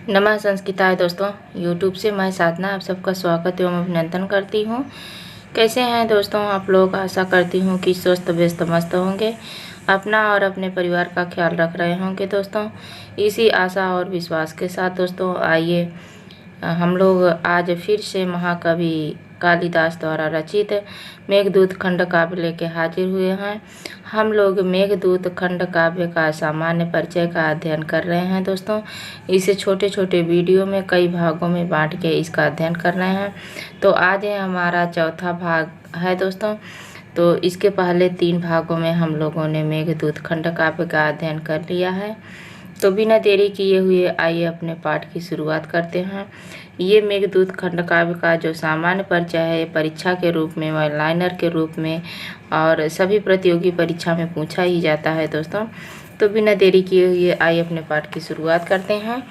नमः संस्कृताय दोस्तों, यूट्यूब से मैं साधना आप सबका स्वागत एवं अभिनंदन करती हूँ। कैसे हैं दोस्तों आप लोग? आशा करती हूँ कि स्वस्थ व्यस्त मस्त होंगे, अपना और अपने परिवार का ख्याल रख रहे होंगे। दोस्तों इसी आशा और विश्वास के साथ दोस्तों आइए हम लोग आज फिर से महाकवि कालिदास द्वारा रचित मेघदूत खंड काव्य लेके हाजिर हुए हैं। हम लोग मेघदूत खंड काव्य का सामान्य परिचय का अध्ययन कर रहे हैं दोस्तों। इसे छोटे छोटे वीडियो में कई भागों में बांट के इसका अध्ययन कर रहे हैं। तो आज ये हमारा चौथा भाग है दोस्तों। तो इसके पहले 3 भागों में हम लोगों ने मेघदूत खंड काव्य का अध्ययन कर लिया है। तो बिना देरी किए हुए आइए अपने पाठ की शुरुआत करते हैं। ये मेघदूत खंड काव्य का जो सामान्य परिचय है, परीक्षा के रूप में, वन लाइनर के रूप में और सभी प्रतियोगी परीक्षा में पूछा ही जाता है दोस्तों। तो बिना देरी किए हुए आइए अपने पाठ की शुरुआत करते हैं।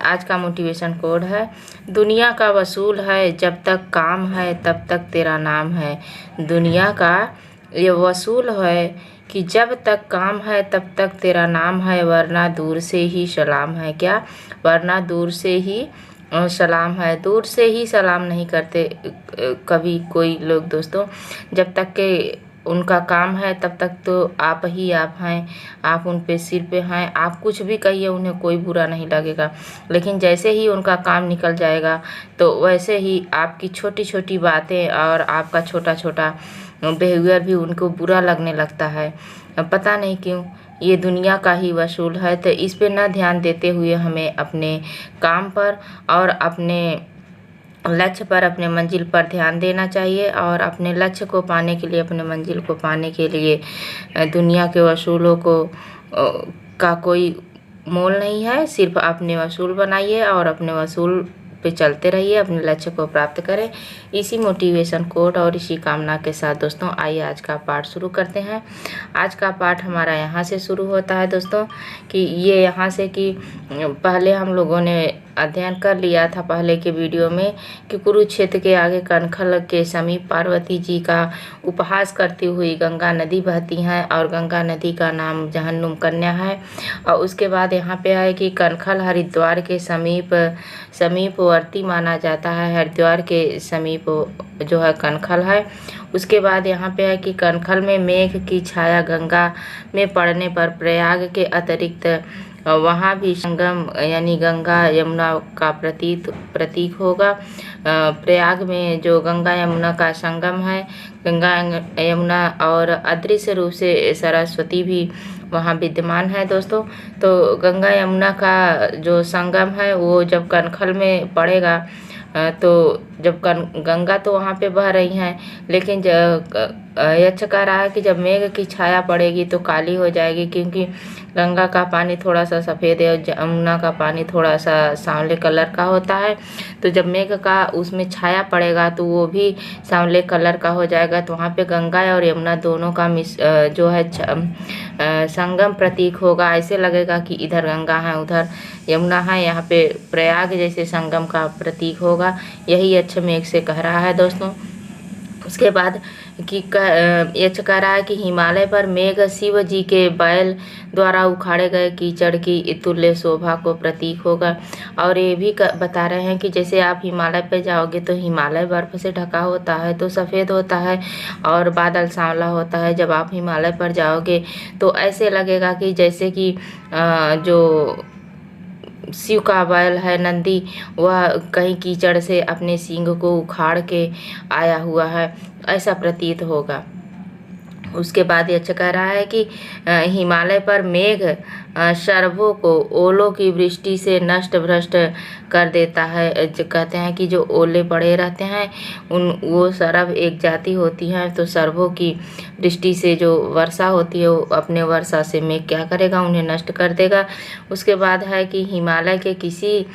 आज का मोटिवेशन कोड है, दुनिया का वसूल है जब तक काम है तब तक तेरा नाम है। दुनिया का ये वसूल है कि जब तक काम है तब तक तेरा नाम है, वरना दूर से ही सलाम है। क्या? वरना दूर से ही सलाम है। दूर से ही सलाम नहीं करते कभी कोई लोग दोस्तों। जब तक के उनका काम है तब तक तो आप ही आप हैं, आप उन पे सिर पे हैं। आप कुछ भी कहिए उन्हें कोई बुरा नहीं लगेगा, लेकिन जैसे ही उनका काम निकल जाएगा तो वैसे ही आपकी छोटी छोटी बातें और आपका छोटा छोटा बिहेवियर भी उनको बुरा लगने लगता है। पता नहीं क्यों। ये दुनिया का ही वसूल है। तो इस पे न ध्यान देते हुए हमें अपने काम पर और अपने लक्ष्य पर, अपने मंजिल पर ध्यान देना चाहिए। और अपने लक्ष्य को पाने के लिए, अपने मंजिल को पाने के लिए दुनिया के वसूलों को का कोई मोल नहीं है। सिर्फ अपने वसूल बनाइए और अपने वसूल पे चलते रहिए, अपने लक्ष्य को प्राप्त करें। इसी मोटिवेशन कोड और इसी कामना के साथ दोस्तों आइए आज का पाठ शुरू करते हैं। आज का पाठ हमारा यहाँ से शुरू होता है दोस्तों कि ये यहाँ से कि पहले हम लोगों ने अध्ययन कर लिया था पहले के वीडियो में कि कुरुक्षेत्र के आगे कनखल के समीप पार्वती जी का उपहास करती हुई गंगा नदी बहती हैं और गंगा नदी का नाम जहन्नुम कन्या है। और उसके बाद यहाँ पे है कि कनखल हरिद्वार के समीपवर्ती माना जाता है। हरिद्वार के समीप जो है कनखल है। उसके बाद यहाँ पे है कि कनखल में मेघ की छाया गंगा में पड़ने पर प्रयाग के अतिरिक्त वहाँ भी संगम यानी गंगा यमुना का प्रतीक होगा। प्रयाग में जो गंगा यमुना का संगम है, गंगा यमुना और अदृश्य रूप से सरस्वती भी वहाँ विद्यमान है दोस्तों। तो गंगा यमुना का जो संगम है वो जब कनखल में पड़ेगा तो जब गंगा तो वहाँ पे बह रही हैं, लेकिन यक्ष कह रहा है कि जब मेघ की छाया पड़ेगी तो काली हो जाएगी, क्योंकि गंगा का पानी थोड़ा सा सफ़ेद है और यमुना का पानी थोड़ा सा सांवले कलर का होता है। तो जब मेघ का उसमें छाया पड़ेगा तो वो भी सांवले कलर का हो जाएगा। तो वहाँ पे गंगा और यमुना दोनों का जो है संगम प्रतीक होगा। ऐसे लगेगा कि इधर गंगा है उधर यमुना है, यहाँ पे प्रयाग जैसे संगम का प्रतीक होगा। यही अच्छा मेघ से कह रहा है दोस्तों। उसके बाद कि यक्ष कह रहा है कि हिमालय पर मेघ शिव जी के बैल द्वारा उखाड़े गए कीचड़ की तुल्य शोभा को प्रतीक होगा। और ये भी बता रहे हैं कि जैसे आप हिमालय पे जाओगे तो हिमालय बर्फ से ढका होता है तो सफ़ेद होता है और बादल सांवला होता है। जब आप हिमालय पर जाओगे तो ऐसे लगेगा कि जैसे कि जो शिव का बैल है नंदी, वह कहीं कीचड़ से अपने सींग को उखाड़ के आया हुआ है, ऐसा प्रतीत होगा। उसके बाद यह कह रहा है कि हिमालय पर मेघ शरभों को ओलों की वृष्टि से नष्ट भ्रष्ट कर देता है। कहते हैं कि जो ओले पड़े रहते हैं वो शरभ एक जाति होती है। तो शरभों की वृष्टि से जो वर्षा होती है वो अपने वर्षा से मेघ क्या करेगा, उन्हें नष्ट कर देगा। उसके बाद है कि हिमालय के किसी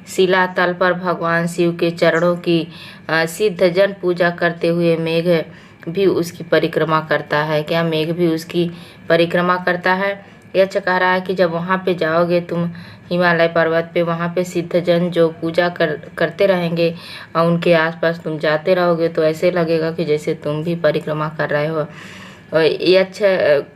शिला तल पर भगवान शिव के चरणों की सिद्ध जन पूजा करते हुए मेघ भी उसकी परिक्रमा करता है। क्या? मेघ भी उसकी परिक्रमा करता है। यह कह रहा है कि जब वहाँ पे जाओगे तुम हिमालय पर्वत पे, वहाँ पे सिद्ध जन जो पूजा करते रहेंगे और उनके आसपास तुम जाते रहोगे तो ऐसे लगेगा कि जैसे तुम भी परिक्रमा कर रहे हो। यक्ष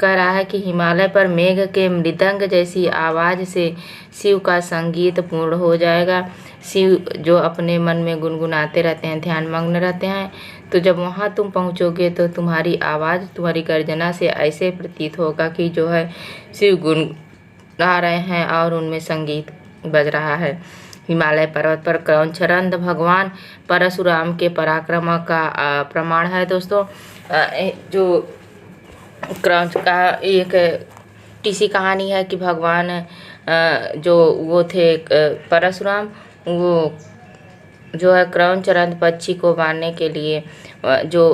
कह रहा है कि हिमालय पर मेघ के मृदंग जैसी आवाज़ से शिव का संगीत पूर्ण हो जाएगा। शिव जो अपने मन में गुनगुनाते रहते हैं, ध्यान मग्न रहते हैं, तो जब वहाँ तुम पहुँचोगे तो तुम्हारी आवाज़, तुम्हारी गर्जना से ऐसे प्रतीत होगा कि जो है शिव गुनगुना रहे हैं और उनमें संगीत बज रहा है। हिमालय पर्वत पर क्रौंचरंद भगवान परशुराम के पराक्रम का प्रमाण है दोस्तों। जो क्रौंच का एक टीसी कहानी है कि भगवान जो वो थे परशुराम, वो जो है क्रौंचरंद पक्षी को मारने के लिए जो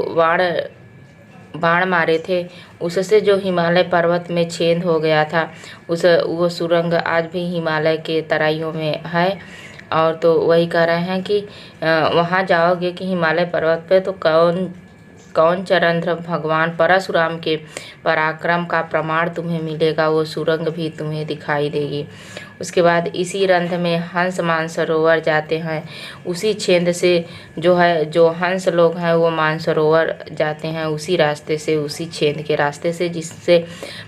बाण मारे थे, उससे जो हिमालय पर्वत में छेद हो गया था, वो सुरंग आज भी हिमालय के तराइयों में है। और तो वही कह रहे हैं कि वहाँ जाओगे कि हिमालय पर्वत पे तो क्रौंचरंद भगवान परशुराम के पराक्रम का प्रमाण तुम्हें मिलेगा, वो सुरंग भी तुम्हें दिखाई देगी। उसके बाद इसी रंध में हंस मानसरोवर जाते हैं, उसी छेद से जो हंस लोग हैं वो मानसरोवर जाते हैं, उसी रास्ते से, उसी छेद के रास्ते से जिससे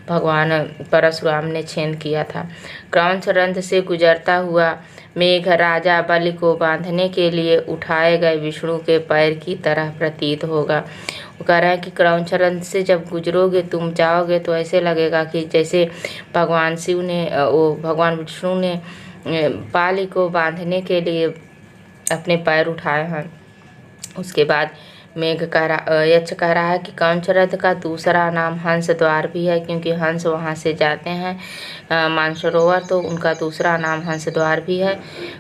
भगवान परशुराम ने छेद किया था। क्रौंचरंध से गुजरता हुआ मेघ राजा बलि को बांधने के लिए उठाए गए विष्णु के पैर की तरह प्रतीत होगा। वो कह रहा है कि क्रौंचरंध से जब गुजरोगे, तुम जाओगे तो ऐसे लगेगा कि जैसे भगवान शिव ने, भगवान विष्णु ने बाली को बांधने के लिए अपने पैर उठाए हैं। उसके बाद यक्ष कह रहा है कि क्रौंचरंध का दूसरा नाम हंस द्वार भी है, क्योंकि हंस वहाँ से जाते हैं मानसरोवर, तो उनका दूसरा नाम हंस द्वार भी है।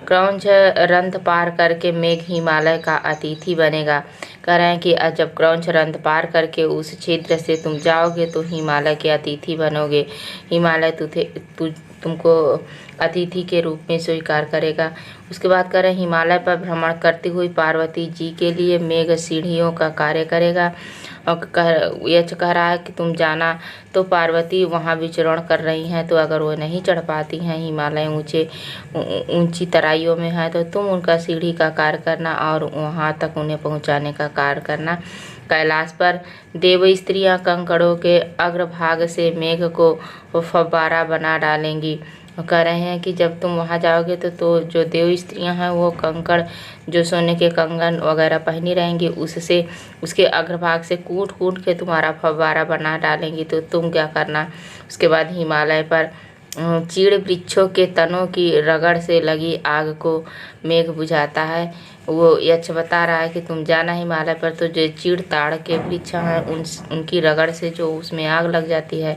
क्रौंचरंध पार करके मेघ हिमालय का अतिथि बनेगा। कह रहे हैं कि जब क्रौंचरंध पार करके उस क्षेत्र से तुम जाओगे तो हिमालय के अतिथि बनोगे। हिमालय तुमको अतिथि के रूप में स्वीकार करेगा। उसके बाद कह रहे हैं हिमालय पर भ्रमण करती हुई पार्वती जी के लिए मेघ सीढ़ियों का कार्य करेगा। और यक्ष कह रहा है कि तुम जाना तो पार्वती वहाँ विचरण कर रही हैं, तो अगर वो नहीं चढ़ पाती हैं, हिमालय ऊंची तराइयों में है, तो तुम उनका सीढ़ी का कार्य करना और वहाँ तक उन्हें पहुँचाने का कार्य करना। कैलाश पर देव स्त्रियाँ कंकड़ों के अग्रभाग से मेघ को फव्वारा बना डालेंगी। कह रहे हैं कि जब तुम वहाँ जाओगे तो जो देव स्त्रियाँ हैं वो कंकड़, जो सोने के कंगन वगैरह पहनी रहेंगी, उसके अग्रभाग से कूट के तुम्हारा फव्वारा बना डालेंगी। तो तुम क्या करना, उसके बाद हिमालय पर चीड़ वृक्षों के तनों की रगड़ से लगी आग को मेघ बुझाता है। वो यक्ष बता रहा है कि तुम जाना हिमालय पर, तो जो चीड़ ताड़ के वृक्ष हैं उनकी रगड़ से जो उसमें आग लग जाती है,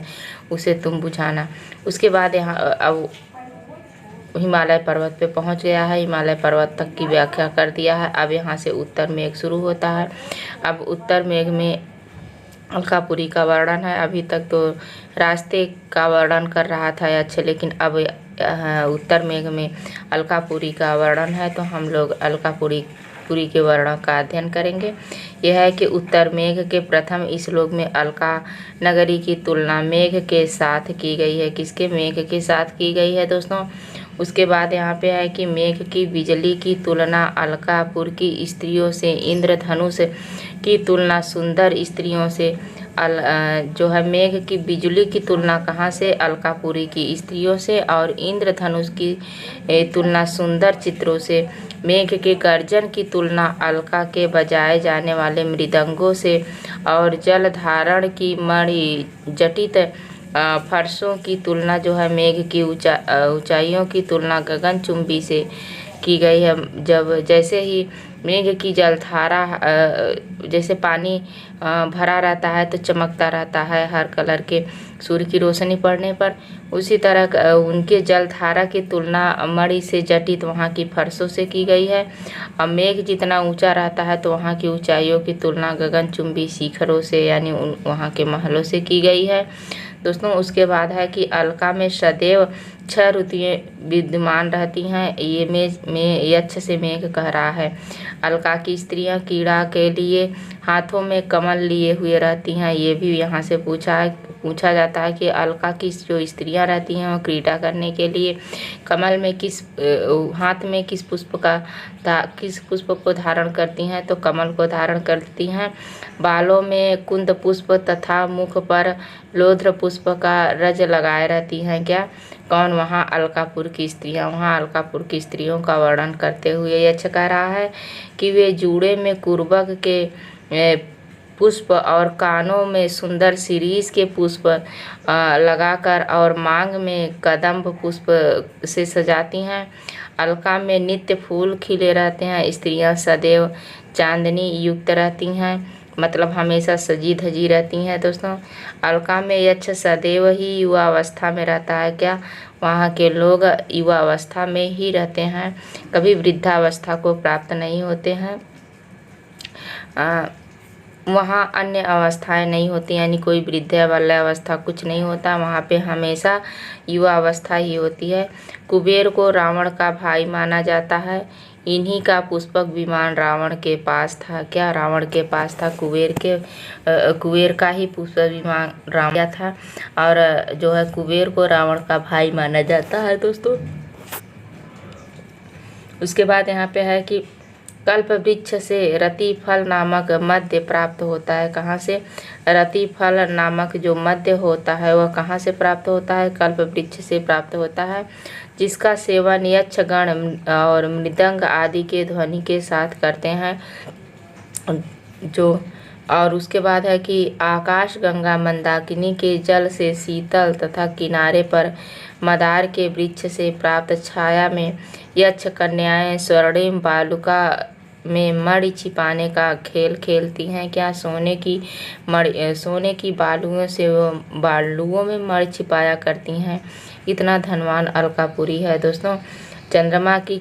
उसे तुम बुझाना। उसके बाद यहाँ अब हिमालय पर्वत पे पहुँच गया है, हिमालय पर्वत तक की व्याख्या कर दिया है। अब यहाँ से उत्तर मेघ शुरू होता है। अब उत्तर मेघ में अलकापुरी का वर्णन है। अभी तक तो रास्ते का वर्णन कर रहा था यक्ष, लेकिन अब उत्तर मेघ में अलकापुरी का वर्णन है, तो हम लोग अलकापुरी के वर्णन का अध्ययन करेंगे। यह है कि उत्तर मेघ के प्रथम श्लोक में अलका नगरी की तुलना मेघ के साथ की गई है। किसके? मेघ के साथ की गई है दोस्तों। उसके बाद यहाँ पे है कि मेघ की बिजली की तुलना अलकापुर की स्त्रियों से, इंद्रधनुष की तुलना सुंदर स्त्रियों से। जो है मेघ की बिजली की तुलना कहाँ से? अलकापुरी की स्त्रियों से। और इंद्रधनुष की तुलना सुंदर चित्रों से। मेघ के गर्जन की तुलना अलका के बजाए जाने वाले मृदंगों से। और जल धारण की मणि जटित फर्शों की तुलना जो है मेघ की ऊंचाइयों की तुलना गगनचुंबी से की गई है। जैसे ही मेघ की जलधारा, जैसे पानी भरा रहता है तो चमकता रहता है हर कलर के सूर्य की रोशनी पड़ने पर, उसी तरह उनके जलधारा की तुलना मणि से जटित वहाँ की फर्शों से की गई है। अब मेघ जितना ऊंचा रहता है तो वहाँ की ऊंचाइयों की तुलना गगनचुंबी शिखरों से, यानी वहाँ के महलों से की गई है दोस्तों। उसके बाद है कि अलका में सदैव छह ऋतुएं विद्यमान रहती हैं। ये में यक्ष से मेघ कह रहा है। अलका की स्त्रियां क्रीड़ा के लिए हाथों में कमल लिए हुए रहती हैं। ये भी यहाँ से पूछा जाता है कि अलका की जो स्त्रियां रहती हैं वो क्रीड़ा करने के लिए कमल में हाथ में किस पुष्प को धारण करती हैं, तो कमल को धारण करती हैं। बालों में कुंद पुष्प तथा मुख पर लोध्र पुष्प का रज लगाए रहती हैं। क्या कौन? वहाँ अलकापुर की स्त्रियाँ। वहाँ अलकापुर की स्त्रियों का वर्णन करते हुए यक्ष कह रहा है कि वे जूड़े में कुर्बक के पुष्प और कानों में सुंदर शिरीष के पुष्प लगाकर और मांग में कदम्ब पुष्प से सजाती हैं। अलका में नित्य फूल खिले रहते हैं। स्त्रियां सदैव चांदनी युक्त रहती हैं, मतलब हमेशा सजी धजी रहती हैं। दोस्तों, अलका में यक्ष सदैव ही युवा अवस्था में रहता है। क्या? वहाँ के लोग युवा अवस्था में ही रहते हैं, कभी वृद्धावस्था को प्राप्त नहीं होते हैं। वहाँ अन्य अवस्थाएं नहीं होती, यानी कोई वृद्धावस्था कुछ नहीं होता। वहाँ पे हमेशा युवा अवस्था ही होती है। कुबेर को रावण का भाई माना जाता है। इन्हीं का पुष्पक विमान रावण के पास था। क्या? रावण के पास था। कुबेर का ही पुष्पक विमान रावण था, और जो है कुबेर को रावण का भाई माना जाता है। दोस्तों, उसके बाद यहाँ पे है कि कल्प वृक्ष से रति फल नामक मध्य प्राप्त होता है। कहाँ से? रति फल नामक जो मध्य होता है वह कहाँ से प्राप्त होता है? कल्प वृक्ष से प्राप्त होता है, जिसका सेवन यक्षगण और मृदंग आदि के ध्वनि के साथ करते हैं। और उसके बाद है कि आकाश गंगा मंदाकिनी के जल से शीतल तथा किनारे पर मदार के वृक्ष से प्राप्त छाया में यक्ष कन्याएं स्वर्णिम बालुका में मणि छिपाने का खेल खेलती हैं। क्या? सोने की बालुओं में मणि छिपाया करती हैं। इतना धनवान अलकापुरी है। दोस्तों, चंद्रमा की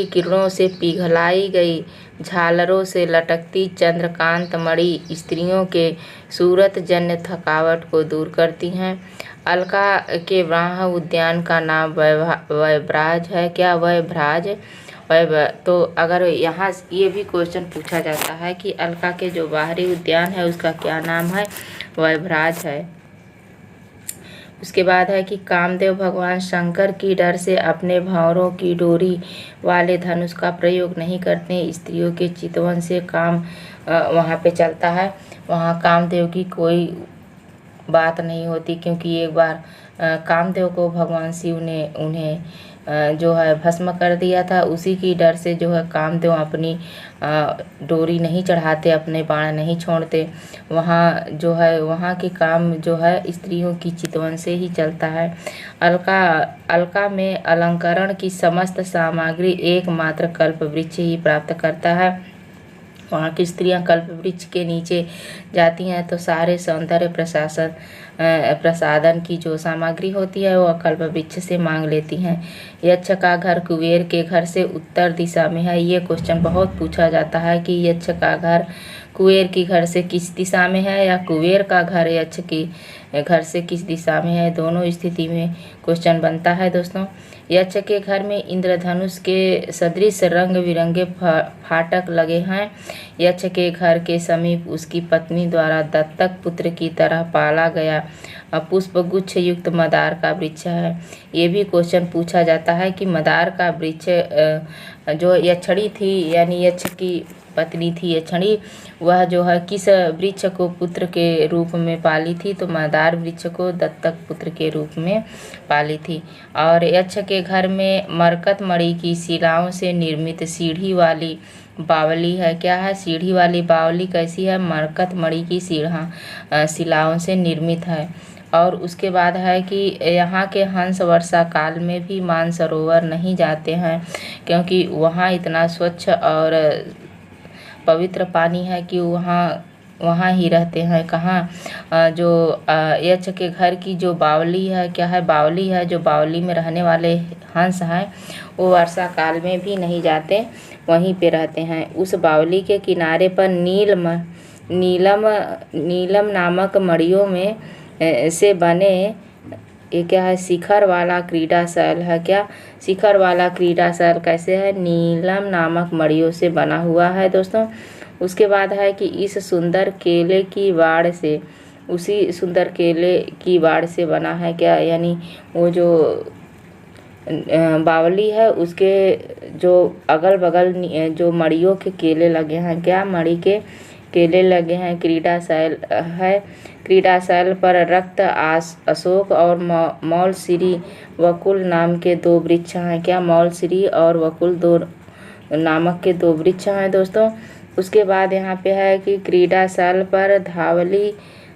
किरणों से पिघलाई गई झालरों से लटकती चंद्रकांत मणि स्त्रियों के सूरत जन्य थकावट को दूर करती हैं। अलका के ब्राह्म उद्यान का नाम वैभराज है। क्या? वैभराज। तो अगर यहाँ ये भी क्वेश्चन पूछा जाता है कि अलका के जो बाहरी उद्यान है उसका क्या नाम है? वैभराज है। उसके बाद है कि कामदेव भगवान शंकर की डर से अपने भंवरों की डोरी वाले धनुष का प्रयोग नहीं करते। स्त्रियों के चितवन से काम वहाँ पे चलता है। वहाँ कामदेव की कोई बात नहीं होती, क्योंकि एक बार कामदेव को भगवान शिव ने उन्हें जो है भस्म कर दिया था। उसी की डर से जो है कामदेव अपनी डोरी नहीं चढ़ाते, अपने बाण नहीं छोड़ते। वहाँ के काम जो है स्त्रियों की चितवन से ही चलता है। अलका में अलंकरण की समस्त सामग्री एकमात्र कल्प वृक्ष ही प्राप्त करता है। वहाँ की स्त्रियां कल्प वृक्ष के नीचे जाती हैं तो सारे सौंदर्य प्रसादन की जो सामग्री होती है वह कल्प वृक्ष से मांग लेती हैं। यक्ष का घर कुबेर के घर से उत्तर दिशा में है। ये क्वेश्चन बहुत पूछा जाता है कि यक्ष का घर कुबेर की घर से किस दिशा में है, या कुबेर का घर यक्ष की घर से किस दिशा में है। दोनों स्थिति में क्वेश्चन बनता है। दोस्तों, यक्ष के घर में इंद्रधनुष के सदृश रंग बिरंगे फाटक लगे हैं। यक्ष के घर के समीप उसकी पत्नी द्वारा दत्तक पुत्र की तरह पाला गया पुष्पगुच्छ युक्त मदार का वृक्ष है। ये भी क्वेश्चन पूछा जाता है कि मदार का वृक्ष जो यक्षणी थी, यानी यक्ष की पत्नी थी यक्षणी, वह जो है किस वृक्ष को पुत्र के रूप में पाली थी, तो मदार वृक्ष को दत्तक पुत्र के रूप में पाली थी। और यक्ष के घर में मरकत मणि की शिलाओं से निर्मित सीढ़ी वाली बावली है। क्या है? सीढ़ी वाली बावली कैसी है? मरकत मणि की शिलाओं से निर्मित है। और उसके बाद है कि यहाँ के हंस वर्षा काल में भी मानसरोवर नहीं जाते हैं, क्योंकि वहाँ इतना स्वच्छ और पवित्र पानी है कि वहाँ ही रहते हैं। कहाँ? जो यक्ष के घर की जो बावली है, क्या है? बावली है। जो बावली में रहने वाले हंस हैं वो वर्षा काल में भी नहीं जाते, वहीं पे रहते हैं। उस बावली के किनारे पर नीलम नामक मड़ियों में से बने ये क्या है, शिखर वाला क्रीड़ा शैल है। क्या, शिखर वाला क्रीड़ा शैल कैसे है, नीलम नामक मड़ियों से बना हुआ है दोस्तों। उसके बाद है कि इस सुंदर केले की वाड़ से, उसी सुंदर केले की वाड़ से बना है। क्या, यानी वो जो बावली है उसके जो अगल बगल जो मड़ियों के केले लगे हैं, क्या, मड़ी के केले लगे हैं, क्रीडाशैल है। क्रीडाशैल पर रक्त अशोक और मौलश्री वकुल नाम के 2 वृक्ष हैं। क्या, मौलश्री और वकुल नामक के 2 वृक्ष हैं दोस्तों। उसके बाद यहाँ पे है कि क्रीडाशैल पर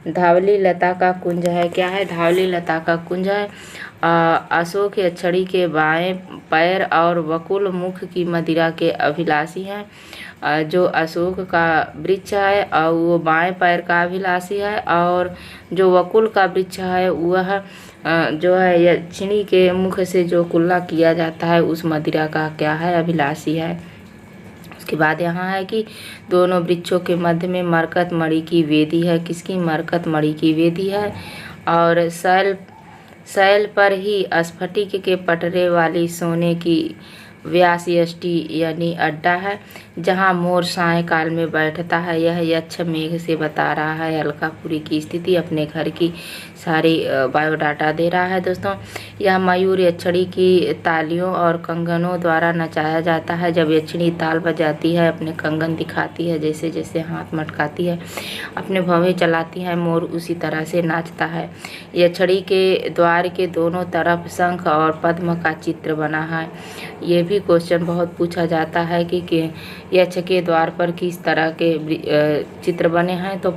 धावली लता का कुंज है। क्या है, धावली लता का कुंज है। अशोक या छड़ी के बाएं पैर और वकुल मुख की मदिरा के अभिलाषी हैं। जो अशोक का वृक्ष है और वो बाएं पैर का अभिलाषी है, और जो वकुल का वृक्ष है वह जो है यक्षिणी के मुख से जो कुल्ला किया जाता है उस मदिरा का क्या है, अभिलाषी है। उसके बाद यहाँ है कि दोनों वृक्षों के मध्य में मरकत मणि की वेदी है। किसकी, मरकत मणि की वेदी है। और शैल पर ही स्फटिक के पटरे वाली सोने की व्यासयष्टि यानी अड्डा है, जहाँ मोर सायंकाल में बैठता है। यह यक्ष मेघ से बता रहा है अलकापुरी की स्थिति, अपने घर की सारी बायोडाटा दे रहा है दोस्तों। यह मयूर यक्षिणी की तालियों और कंगनों द्वारा नचाया जाता है। जब यक्षिणी ताल बजाती है, अपने कंगन दिखाती है, जैसे जैसे हाथ मटकाती है, अपने भवें चलाती है, मोर उसी तरह से नाचता है। यक्षिणी के द्वार के दोनों तरफ शंख और पद्म का चित्र बना है। ये भी क्वेश्चन बहुत पूछा जाता है कि यक्ष के द्वार पर किस तरह के चित्र बने हैं, तो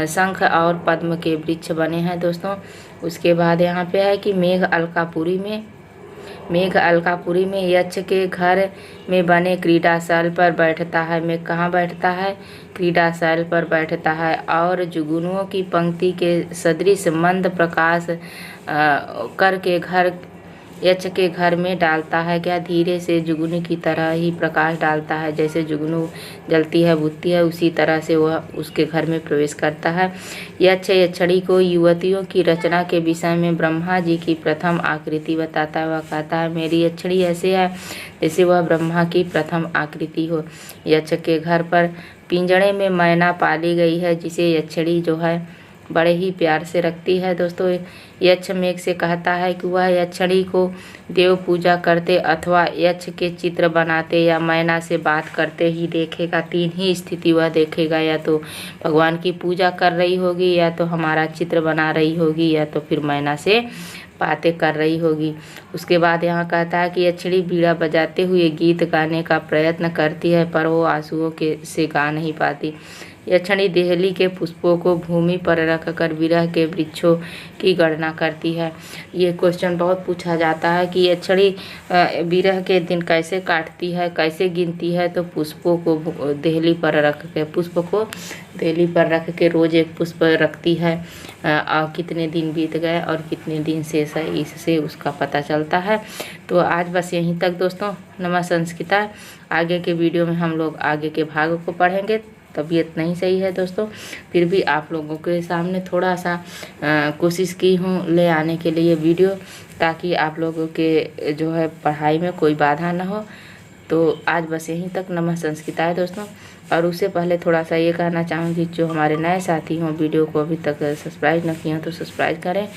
शंख और पद्म के वृक्ष बने हैं दोस्तों। उसके बाद यहाँ पे है कि मेघ अलकापुरी में यक्ष के घर में बने क्रीडाशैल पर बैठता है। मेघ कहाँ बैठता है, क्रीडाशैल पर बैठता है, और जुगनुओं की पंक्ति के सदृश मंद प्रकाश करके यक्ष के घर में डालता है। क्या, धीरे से जुगनू की तरह ही प्रकाश डालता है, जैसे जुगनू जलती है बुझती है उसी तरह से वह उसके घर में प्रवेश करता है। यक्ष यक्षिणी को युवतियों की रचना के विषय में ब्रह्मा जी की प्रथम आकृति बताता है। वह कहता है मेरी यक्षिणी ऐसे है जैसे वह ब्रह्मा की प्रथम आकृति हो। यक्ष के घर पर पिंजड़े में मैना पाली गई है, जिसे यक्षिणी जो है बड़े ही प्यार से रखती है दोस्तों। यक्ष मेघ से कहता है कि वह यक्षिणी को देव पूजा करते अथवा यक्ष के चित्र बनाते या मैना से बात करते ही देखेगा। 3 ही स्थिति वह देखेगा, या तो भगवान की पूजा कर रही होगी, या तो हमारा चित्र बना रही होगी, या तो फिर मैना से बातें कर रही होगी। उसके बाद यहाँ कहता है कि यक्षिणी बीड़ा बजाते हुए गीत गाने का प्रयत्न करती है, पर वो आंसुओं से गा नहीं पाती। यक्षिणी देहली के पुष्पों को भूमि पर रखकर विरह के वृक्षों की गणना करती है। ये क्वेश्चन बहुत पूछा जाता है कि यक्षिणी विरह के दिन कैसे काटती है, कैसे गिनती है, तो पुष्पों को देहली पर रख के रोज एक पुष्प रखती है, और कितने दिन बीत गए और कितने दिन शेष है, इससे उसका पता चलता है। तो आज बस यहीं तक दोस्तों। नमः संस्कृता। आगे के वीडियो में हम लोग आगे के भाग को पढ़ेंगे। तबीयत नहीं सही है दोस्तों, फिर भी आप लोगों के सामने थोड़ा सा कोशिश की हूँ ले आने के लिए वीडियो, ताकि आप लोगों के जो है पढ़ाई में कोई बाधा ना हो। तो आज बस यहीं तक। नमः संस्कृता है दोस्तों। और उससे पहले थोड़ा सा ये कहना चाहूँगी, जो हमारे नए साथी हों, वीडियो को अभी तक सब्सक्राइब न किए हों तो सब्सक्राइब करें।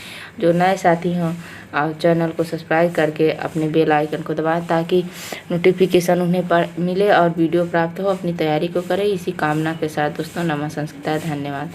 जो नए साथी हों और चैनल को सब्सक्राइब करके अपने बेल आइकन को दबाएं, ताकि नोटिफिकेशन उन्हें मिले और वीडियो प्राप्त हो। अपनी तैयारी को करें, इसी कामना के साथ दोस्तों। नमः संस्कृता। धन्यवाद।